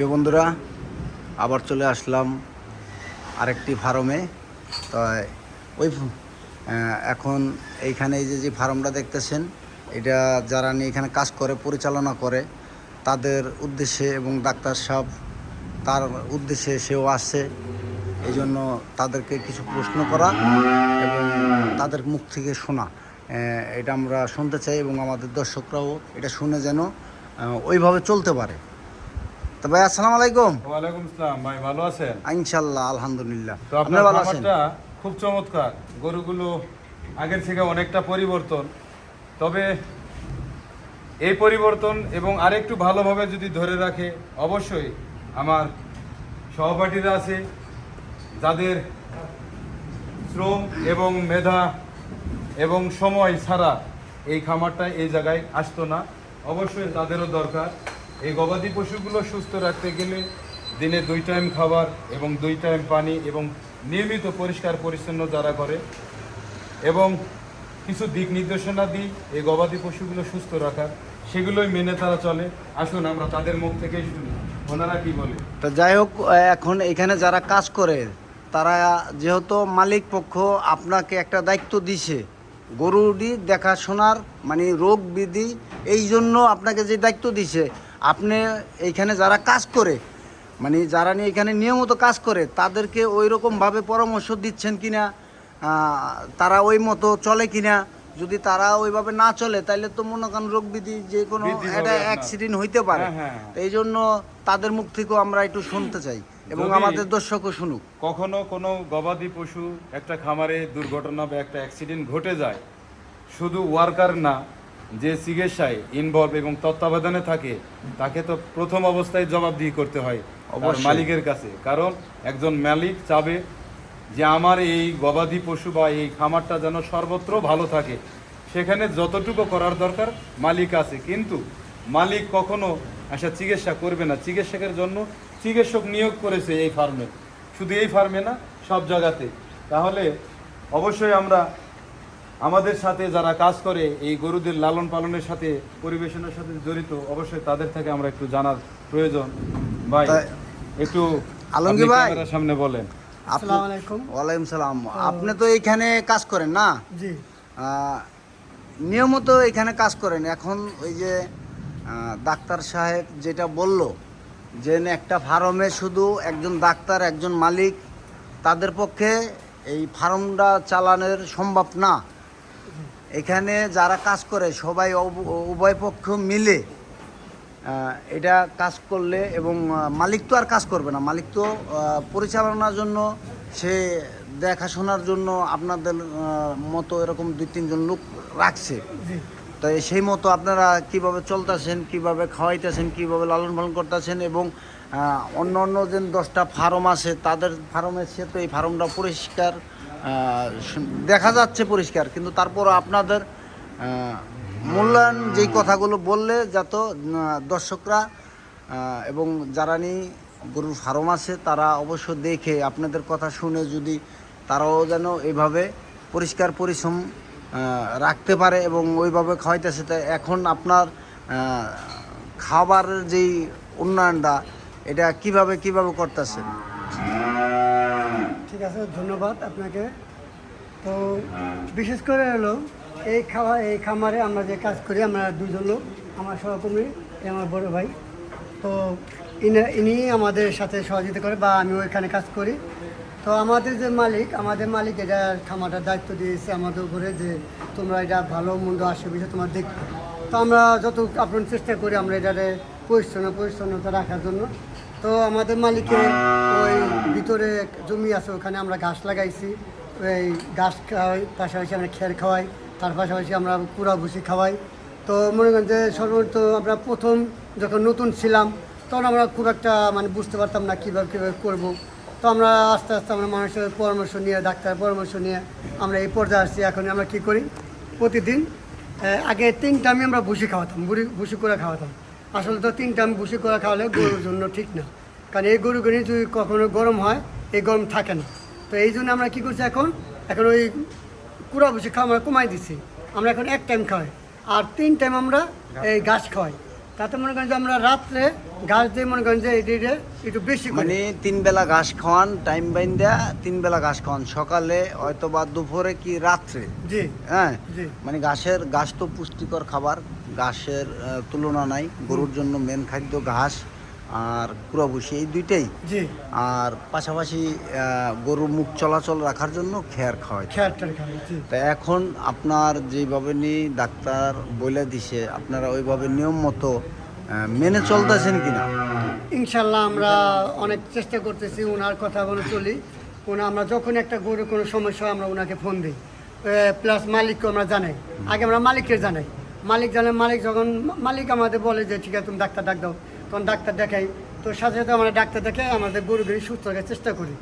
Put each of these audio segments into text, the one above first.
প্রিয় বন্ধুরা, আবার চলে আসলাম আরেকটি ফার্মে। তো ওই এখন এইখানে এই যে ফার্মটা দেখতেছেন, এটা যারা নিয়ে এখানে কাজ করে, পরিচালনা করে, তাদের উদ্দেশ্যে এবং ডাক্তার সাহেব তার উদ্দেশ্যে সেও আসছে। এই জন্য তাদেরকে কিছু প্রশ্ন করা এবং তাদের মুখ থেকে শোনা, এটা আমরা শুনতে চাই এবং আমাদের দর্শকরাও এটা শুনে যেন ওইভাবে চলতে পারে। তো ভাই, আসসালামু আলাইকুম। ওয়ালাইকুম আসসালাম। ভাই ভালো আছেন? ইনশাআল্লাহ, আলহামদুলিল্লাহ। তো আপনার খামারটা খুব চমৎকার, গরুগুলো আগের থেকে অনেকটা পরিবর্তন। তবে এই পরিবর্তন এবং আরেকটু ভালোভাবে যদি ধরে রাখে, অবশ্যই আমার সহপাঠীরা আছে যাদের শ্রম এবং মেধা এবং সময় ছাড়া এই খামারটা এই জায়গায় আসতো না। অবশ্যই তাদেরও দরকার। এই গবাদি পশুগুলো সুস্থ রাখতে গেলে দিনে 2 টাইম খাবার এবং 2 টাইম পানি এবং নিয়মিত পরিষ্কার পরিচ্ছন্ন যারা করে এবং কিছু দিক নির্দেশনা দিই এই গবাদি পশুগুলো সুস্থ রাখার, সেগুলোই মেনে তারা চলে। আসুন আমরা তাদের মুখ থেকেই শুনি ওনারা কি বলে। তো যাই হোক, এখন এখানে যারা কাজ করে তারা যেহেতু মালিক পক্ষ আপনাকে একটা দায়িত্ব দিছে গরুটি দেখাশোনার, মানে রোগ বিধি, এই জন্য আপনাকে যে দায়িত্ব দিছে, আপনি এইখানে যারা কাজ করে, মানে যারা নিয়ে এখানে নিয়মিত কাজ করে, তাদেরকে ওই রকমভাবে পরামর্শ দিচ্ছেন কিনা, তারা ওই মতো চলে কিনা। যদি তারা ওইভাবে না চলে তাহলে তো মনে করেন রোগ বিধি যে কোনো একটা অ্যাক্সিডেন্ট হইতে পারে। এই জন্য তাদের মুখ থেকেও আমরা একটু শুনতে চাই এবং আমাদের দর্শকও শুনুক। কখনো কোনো গবাদি পশু একটা খামারে দুর্ঘটনা বা একটা অ্যাক্সিডেন্ট ঘটে যায়, শুধু ওয়ার্কার না, যে চিকিৎসায় ইনভলভ এবং তত্ত্বাবধানে থাকে তাকে তো প্রথম অবস্থায় জবাবদিহি করতে হয় মালিকের কাছে। কারণ একজন মালিক চাবে যে আমার এই গবাদি পশু বা এই খামারটা যেন সর্বত্র ভালো থাকে, সেখানে যতটুকু করার দরকার মালিক আছে। কিন্তু মালিক কখনো চিকিৎসা করবে না। চিকিৎসকের জন্য চিকিৎসক নিয়োগ করেছে এই ফার্মে, শুধু এই ফার্মে না, সব জায়গাতে। তাহলে অবশ্যই আমরা আমাদের সাথে যারা কাজ করে এই গরুদের লালন পালনের সাথে, পরিবেশনের সাথে জড়িত, অবশ্যই তাদের থেকে আমরা একটু জানার প্রয়োজন। ভাই একটু আলমগীর ভাই সামনে বলেন। আসসালামু আলাইকুম। ওয়ালাইকুম সালাম। আপনি তো এইখানে কাজ করেন না? জি। নিয়মিত এখানে কাজ করেন। এখন ওই যে ডাক্তার সাহেব যেটা বলল যে একটা ফার্মে শুধু একজন ডাক্তার, একজন মালিক, তাদের পক্ষে এই ফার্মটা চালানোর সম্ভব না। এখানে যারা কাজ করে সবাই উভয় পক্ষ মিলে এটা কাজ করলে, এবং মালিক তো আর কাজ করবে না, মালিক তো পরিচালনার জন্য, সে দেখাশোনার জন্য আপনাদের মতো এরকম 2-3 জন লোক রাখছে। তো সেই মতো আপনারা কিভাবে চলতেছেন, কিভাবে খাওয়াইতেছেন, কিভাবে লালন পালন করতেছেন, এবং অন্য অন্য যে 10টা ফার্ম আছে তাদের ফার্মের সে তো এই ফার্মটা পরিষ্কার দেখা যাচ্ছে পরিষ্কার, কিন্তু তারপরও আপনাদের মূল্যায়ন যেই কথাগুলো বললে যাতে দর্শকরা এবং যারা নিয়ে গরুর ফার্ম আছে তারা অবশ্য দেখে আপনাদের কথা শুনে যদি তারাও যেন এইভাবে পরিষ্কার পরিচ্ছন্ন রাখতে পারে এবং ওইভাবে খাওয়াইতেছে। তাই এখন আপনার খাবারের যেই উন্নয়নটা, এটা কিভাবে করতেছেন? ঠিক আছে, ধন্যবাদ আপনাকে। তো বিশেষ করে হলো এই খামারে আমরা যে কাজ করি, আমরা 2 জন লোক, আমার সহকর্মী, আমার বড় ভাই। তো ইনি আমাদের সাথে সহযোগিতা করে, বা আমি ওইখানে কাজ করি। তো আমাদের মালিক এটা খামারটার দায়িত্ব দিয়েছে আমাদের উপরে, যে তোমরা এটা ভালো মন্দ আসে বিষয়ে তোমার দেখবে। তো আমরা যত আপনার চেষ্টা করি আমরা এটারে পরিচ্ছন্নতা রাখার জন্য। তো আমাদের মালিকের ওই ভিতরে জমি আছে, ওখানে আমরা ঘাস লাগাইছি। ওই ঘাস খাওয়াই, পাশাপাশি আমরা খের খাওয়াই, তার পাশাপাশি আমরা কুড়া ভুসি খাওয়াই। তো মনে করেন যে সর্বত আমরা প্রথম যখন নতুন ছিলাম তখন আমরা খুব একটা বুঝতে পারতাম না কীভাবে করবো। তো আমরা আস্তে আস্তে আমরা মানুষের পরামর্শ নিয়ে, ডাক্তার পরামর্শ নিয়ে আমরা এই পর্যায়ে আসছি। এখন আমরা কী করি, প্রতিদিন আগে 3 টাইমে আমরা ভুসি খাওয়াতাম, ভুসি করে খাওয়াতাম। আসলে তো 3 টাইম ভুসি করে খাওয়ালে গরুর জন্য ঠিক না, কারণ এই গরুগুলি যদি কখনো গরম হয়, এই গরম থাকে না। তো এই জন্য আমরা কী করছি, এখন ওই কুড়া ভুসি খাওয়া আমরা কমাই দিচ্ছি। আমরা এখন 1 টাইম খাওয়াই, আর 3 টাইম আমরা এই ঘাস খাওয়াই। তাতে মনে করেন যে আমরা রাত্রে ঘাস দিয়ে মনে করেন যে এটা একটু বেশি করি। মানে 3 বেলা ঘাস খাওয়ান, টাইম বাইন দেয়া 3 বেলা ঘাস খাওয়ান, সকালে হয়তো বা দুপুরে কি রাত্রে। জি হ্যাঁ, জি মানে ঘাস তো পুষ্টিকর খাবার, ঘাসের তুলনা নাই। গরুর জন্য মেন খাদ্য ঘাস আর কুড়াভুসি, এই দুইটাই। জি আর পাশাপাশি গরু মুখ চলাচল রাখার জন্য খেয়ার খাওয়াই। খেয়ারটার খাবে জি। তা এখন আপনার যেভাবে নিয়ে ডাক্তার বলে দিছে, আপনারা ওইভাবে নিয়ম মতো মেনে চলতেছেন কিনা? ইনশাল্লাহ আমরা অনেক চেষ্টা করতেছি, ওনার কথা বলে চলি। আমরা যখন একটা গরুর কোনো সমস্যা হয় আমরা ওনাকে ফোন দিই, প্লাস মালিককে আমরা জানাই। আগে আমরা মালিককে জানাই, মালিক যখন মালিক আমাদের বলে যে ঠিক আছে তুমি ডাক্তার ডাক দাও, তখন ডাক্তার দেখাই। তো সাথে সাথে আমরা ডাক্তার দেখে আমাদের গরুগুলি সুস্থ রাখার চেষ্টা করি।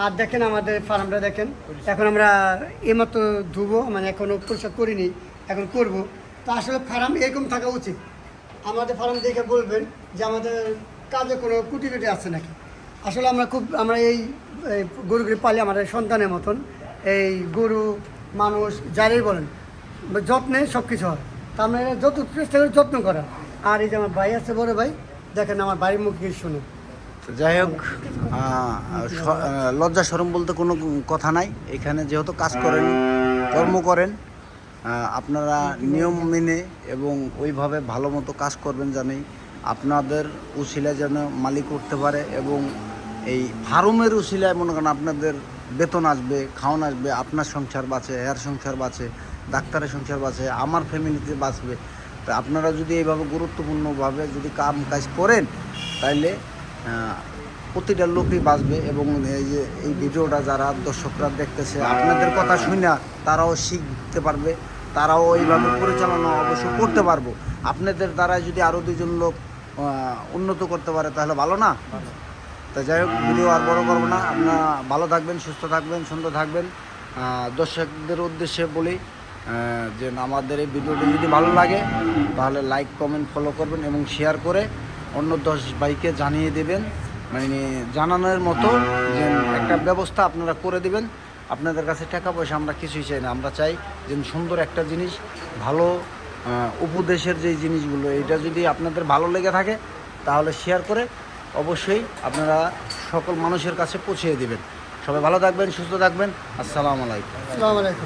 আর দেখেন আমাদের ফার্মটা দেখেন, এখন আমরা এইমাত্র ধুবো, মানে এখনও পরিষ্কার করিনি, এখন করব। তো আসলে ফার্ম এরকম থাকা উচিত। আমাদের ফার্ম দেখে বলবেন যে আমাদের কাজে কোনো কুটি আছে নাকি। আসলে আমরা এই গরুগুলি পালি আমাদের সন্তানের মতন। এই গরু মানুষ যারাই বলেন যত্নে সব কিছু হয়। তা আমরা যত চেষ্টা করি যত্ন করা। আর এই যে আমার ভাই আছে, বড় ভাই, দেখেন আমার বাড়ির মুখে শুনে। তো যাই হোক, লজ্জা শরম বলতে কোনো কথা নাই। এখানে যেহেতু কাজ করেন, কর্ম করেন, আপনারা নিয়ম মেনে এবং ওইভাবে ভালো মতো কাজ করবেন, জানি আপনাদের উশিলায় যেন মালিক উঠতে পারে এবং এই ফার্মের উশিলায় মনে করেন আপনাদের বেতন আসবে, খাওয়ান আসবে, আপনার সংসার বাঁচে, এর সংসার বাঁচে, ডাক্তারের সংসার বাঁচে, আমার ফ্যামিলিতে বাঁচবে। তো আপনারা যদি এইভাবে গুরুত্বপূর্ণভাবে যদি কাজ করেন, তাইলে প্রতিটা লোকই বাঁচবে। এবং এই যে এই ভিডিওটা যারা দর্শকরা দেখতেছে, আপনাদের কথা শুনে তারাও শিখতে পারবে, তারাও এইভাবে পরিচালনা অবশ্য করতে পারবো। আপনাদের দ্বারা যদি আরও 2জন লোক উন্নত করতে পারে তাহলে ভালো না? তা যাই হোক, ভিডিও আর বড় করবো না। আপনারা ভালো থাকবেন, সুস্থ থাকবেন, সুন্দর থাকবেন। দর্শকদের উদ্দেশ্যে বলি যে আমাদের এই ভিডিওটি যদি ভালো লাগে তাহলে লাইক, কমেন্ট, ফলো করবেন এবং শেয়ার করে অন্য 10 ভাইকে জানিয়ে দেবেন। মানে জানানোর মতো যে একটা ব্যবস্থা আপনারা করে দিবেন। আপনাদের কাছে টাকা পয়সা আমরা কিছুই চাই না, আমরা চাই যে সুন্দর একটা জিনিস, ভালো উপদেশের যে জিনিসগুলো, এটা যদি আপনাদের ভালো লেগে থাকে তাহলে শেয়ার করে অবশ্যই আপনারা সকল মানুষের কাছে পৌঁছে দিবেন। সবাই ভালো থাকবেন, সুস্থ থাকবেন। আসসালামু আলাইকুম। আসসালামু আলাইকুম।